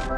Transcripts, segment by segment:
Hey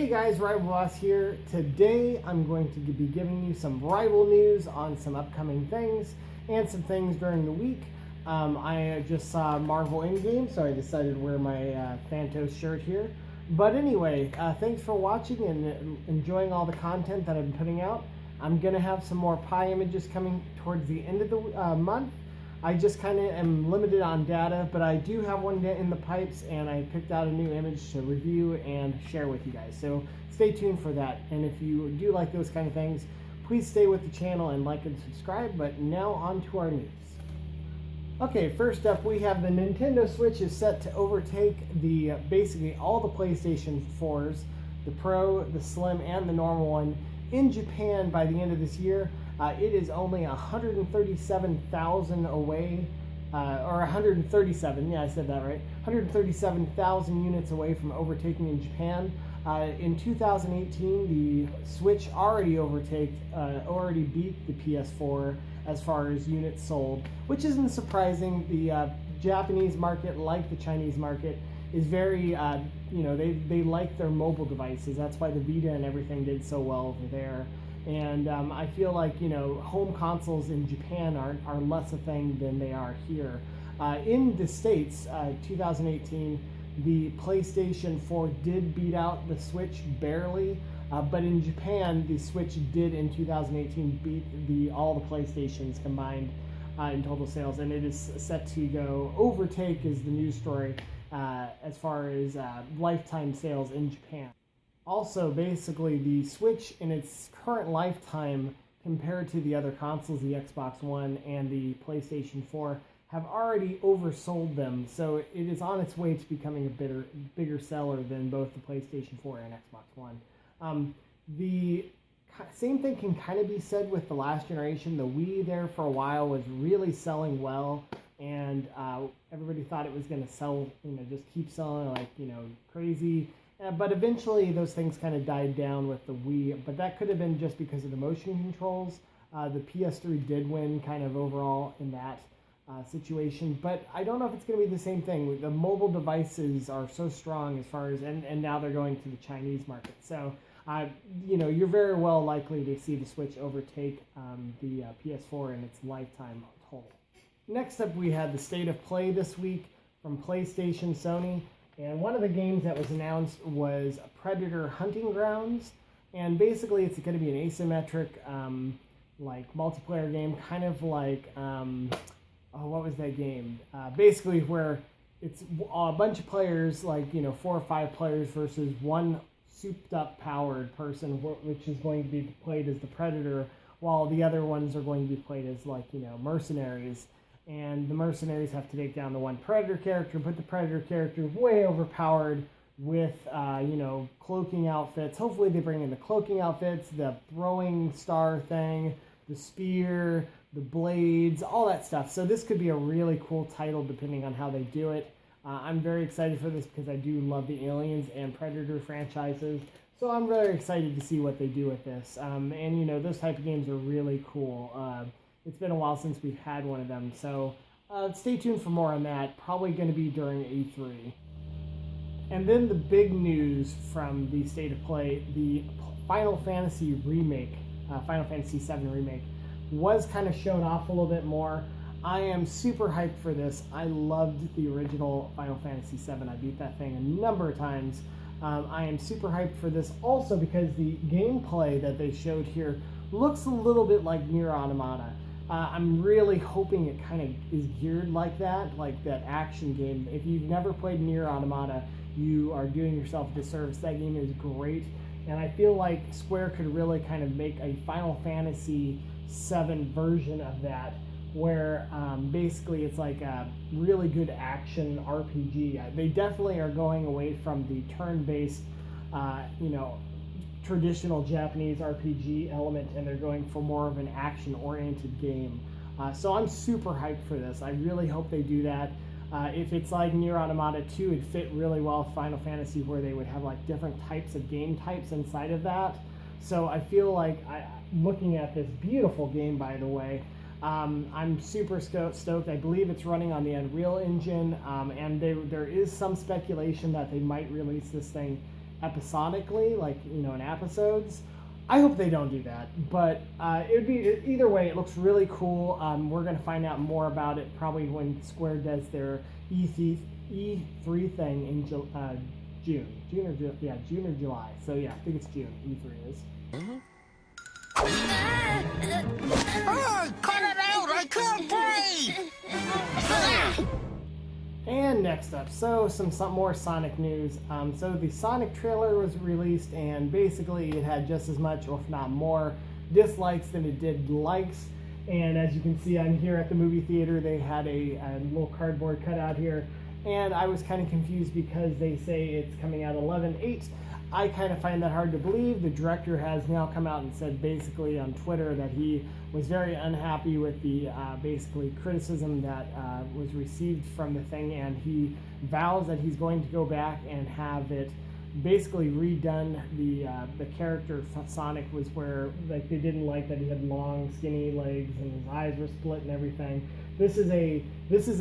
guys, RivalBoss here. Today I'm going to be giving you some Rival news on some upcoming things and some things during the week. I just saw Marvel Endgame, so I decided to wear my Phantos shirt here. But anyway, thanks for watching and enjoying all the content that I've been putting out. I'm going to have some more pie images coming towards the end of the month. I just kind of am limited on data, but I do have one in the pipes, and I picked out a new image to review and share with you guys. So stay tuned for that. And if you do like those kind of things, please stay with the channel and like and subscribe. But now on to our news. Okay, first up we have the Nintendo Switch is set to overtake the basically all the PlayStation 4s, the Pro, the Slim, and the normal one in Japan by the end of this year. It is only 137,000 away, or 137, yeah, I said that right, 137,000 units away from overtaking in Japan. In 2018, the Switch already beat the PS4 as far as units sold, which isn't surprising. The Japanese market, like the Chinese market, is very, they like their mobile devices. That's why the Vita and everything did so well over there. And I feel like, home consoles in Japan are less a thing than they are here. In the States, 2018, the PlayStation 4 did beat out the Switch barely, but in Japan, the Switch did in 2018 beat all the PlayStations combined in total sales, and it is set to go overtake, is the news story, as far as lifetime sales in Japan. Also, basically, the Switch in its current lifetime compared to the other consoles, the Xbox One and the PlayStation 4, have already oversold them, so it is on its way to becoming a bigger seller than both the PlayStation 4 and Xbox One. The same thing can kind of be said with the last generation. The Wii there for a while was really selling well, and everybody thought it was going to sell, just keep selling like, crazy. But eventually those things kind of died down with the Wii, but that could have been just because of the motion controls. The PS3 did win kind of overall in that situation, but I don't know if it's going to be the same thing. The mobile devices are so strong as far as, and now they're going to the Chinese market. So, you're very well likely to see the Switch overtake the PS4 in its lifetime total. Next up, we had the State of Play this week from PlayStation, Sony. And one of the games that was announced was Predator Hunting Grounds. And basically it's going to be an asymmetric, multiplayer game, kind of like, what was that game? Basically where it's a bunch of players, 4 or 5 players versus one souped up powered person, which is going to be played as the Predator, while the other ones are going to be played as mercenaries. And the mercenaries have to take down the one Predator character, but the Predator character is way overpowered with, cloaking outfits. Hopefully they bring in the cloaking outfits, the throwing star thing, the spear, the blades, all that stuff. So this could be a really cool title depending on how they do it. I'm very excited for this because I do love the Aliens and Predator franchises. So I'm very excited to see what they do with this. Those type of games are really cool. It's been a while since we've had one of them, so stay tuned for more on that. Probably going to be during E3. And then the big news from the State of Play, the Final Fantasy remake, Final Fantasy VII remake, was kind of shown off a little bit more. I am super hyped for this. I loved the original Final Fantasy VII. I beat that thing a number of times. I am super hyped for this also because the gameplay that they showed here looks a little bit like Nier Automata. I'm really hoping it kind of is geared like that action game. If you've never played Nier Automata, you are doing yourself a disservice. That game is great, and I feel like Square could really kind of make a Final Fantasy VII version of that, where basically it's like a really good action RPG. They definitely are going away from the turn-based, traditional Japanese RPG element, and they're going for more of an action-oriented game. So I'm super hyped for this. I really hope they do that. If it's like Nier Automata 2, it'd fit really well with Final Fantasy, where they would have like different types of game types inside of that. So I feel like, looking at this beautiful game, by the way, I'm super stoked. I believe it's running on the Unreal Engine, and there is some speculation that they might release this thing episodically, like, you know, in episodes. I hope they don't do that, but it would be, either way, it looks really cool. We're going to find out more about it probably when Square does their E3 thing in June or July. So yeah, I think it's June. E3 is. Oh, cut it out! I can't breathe! And next up, so some more Sonic news. So the Sonic trailer was released, and basically it had just as much, or if not more, dislikes than it did likes. And as you can see, I'm here at the movie theater. They had a little cardboard cutout here, and I was kind of confused because they say it's coming out 11/8. I kind of find that hard to believe. The director has now come out and said basically on Twitter that he was very unhappy with the basically criticism that was received from the thing, and he vows that he's going to go back and have it basically redone. The character Sonic was where, like, they didn't like that he had long skinny legs and his eyes were split and everything. This is a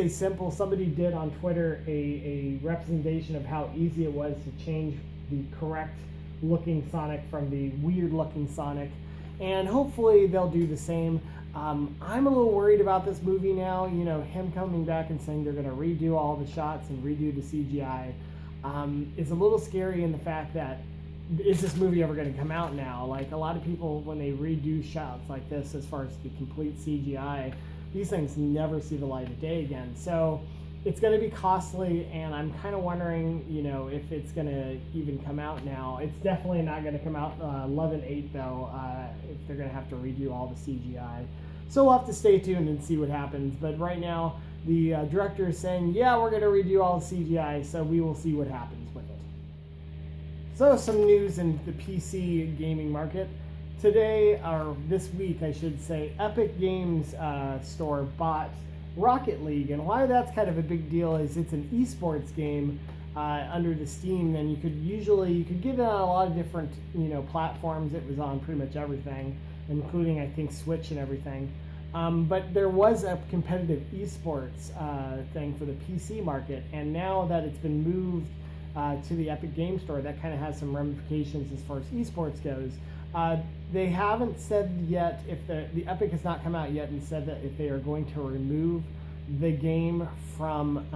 simple, somebody did on Twitter a representation of how easy it was to change the correct looking Sonic from the weird looking Sonic, and hopefully they'll do the same. I'm a little worried about this movie now. You know, him coming back and saying they're going to redo all the shots and redo the CGI is a little scary in the fact that, is this movie ever going to come out now? Like, a lot of people, when they redo shots like this, as far as the complete CGI, these things never see the light of day again. So it's going to be costly, and I'm kind of wondering, you know, if it's going to even come out now. It's definitely not going to come out 11/8 though, if they're going to have to redo all the CGI. So we'll have to stay tuned and see what happens. But right now, the director is saying, yeah, we're going to redo all the CGI, so we will see what happens with it. So some news in the PC gaming market. Today, or this week I should say, Epic Games Store bought Rocket League, and why that's kind of a big deal is it's an esports game under the Steam, and you could get it on a lot of different, you know, platforms. It was on pretty much everything, including, I think, Switch and everything. But there was a competitive esports thing for the PC market, and now that it's been moved to the Epic Games Store, that kind of has some ramifications as far as esports goes. They haven't said yet, if the Epic has not come out yet and said that if they are going to remove the game from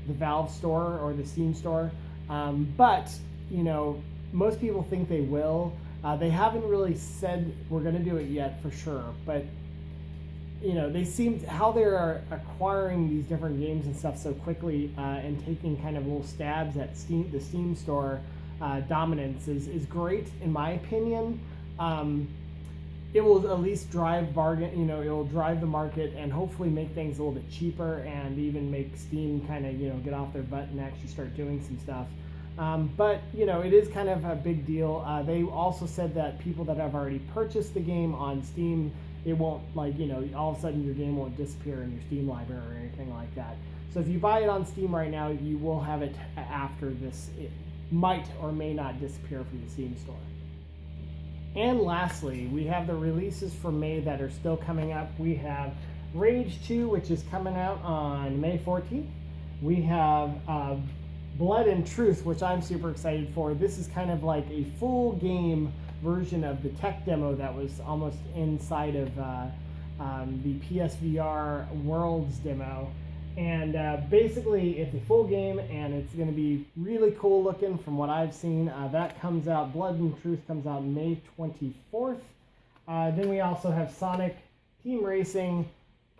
the Valve store or the Steam store, but, you know, most people think they will. They haven't really said we're going to do it yet for sure, but, you know, they seem, how they're acquiring these different games and stuff so quickly and taking kind of little stabs at the Steam store dominance is great in my opinion. It will at least drive it will drive the market and hopefully make things a little bit cheaper, and even make Steam kind of, you know, get off their butt and actually start doing some stuff. But, you know, it is kind of a big deal. They also said that people that have already purchased the game on Steam, it won't, like, you know, all of a sudden your game won't disappear in your Steam library or anything like that. So if you buy it on Steam right now, you will have it after this. It might or may not disappear from the Steam store. And lastly, we have the releases for May that are still coming up. We have Rage 2, which is coming out on May 14th. We have Blood and Truth, which I'm super excited for. This is kind of like a full game version of the tech demo that was almost inside of the PSVR Worlds demo. And basically, it's a full game, and it's going to be really cool looking from what I've seen. That comes out, Blood and Truth comes out May 24th. Then we also have Sonic Team Racing,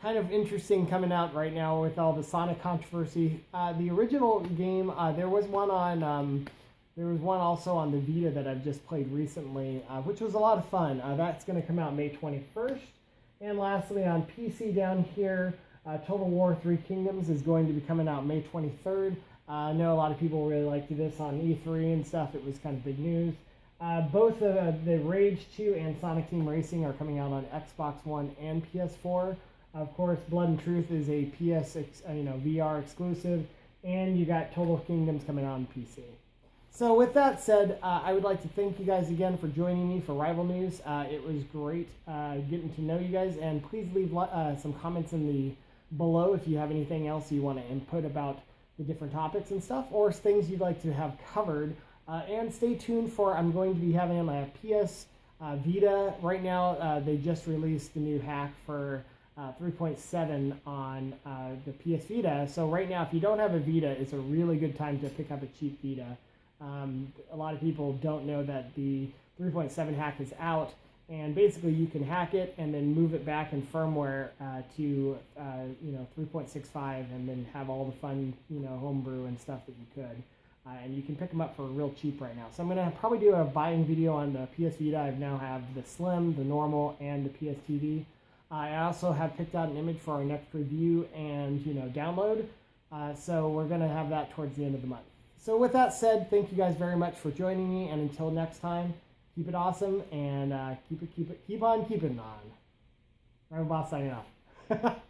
kind of interesting, coming out right now with all the Sonic controversy. The original game, there was one also on the Vita that I've just played recently, which was a lot of fun. That's going to come out May 21st. And lastly, on PC down here, Total War 3 Kingdoms is going to be coming out May 23rd. I know a lot of people really liked this on E3 and stuff. It was kind of big news. Both the Rage 2 and Sonic Team Racing are coming out on Xbox One and PS4. Of course, Blood and Truth is a VR exclusive, and you got Total Kingdoms coming out on PC. So with that said, I would like to thank you guys again for joining me for Rival News. It was great getting to know you guys, and please leave some comments in the below if you have anything else you want to input about the different topics and stuff, or things you'd like to have covered. And stay tuned for, I'm going to be having on my PS Vita. Right now, they just released the new hack for 3.7 on the PS Vita. So right now, if you don't have a Vita, it's a really good time to pick up a cheap Vita. A lot of people don't know that the 3.7 hack is out, and basically you can hack it and then move it back in firmware to 3.65, and then have all the fun homebrew and stuff that you could. And you can pick them up for real cheap right now. So I'm gonna probably do a buying video on the PS Vita. I now have the Slim, the normal, and the PS TV. I also have picked out an image for our next review and download. So we're gonna have that towards the end of the month. So with that said, thank you guys very much for joining me, and until next time, keep it awesome and keep on keeping on. RivalBoss signing off.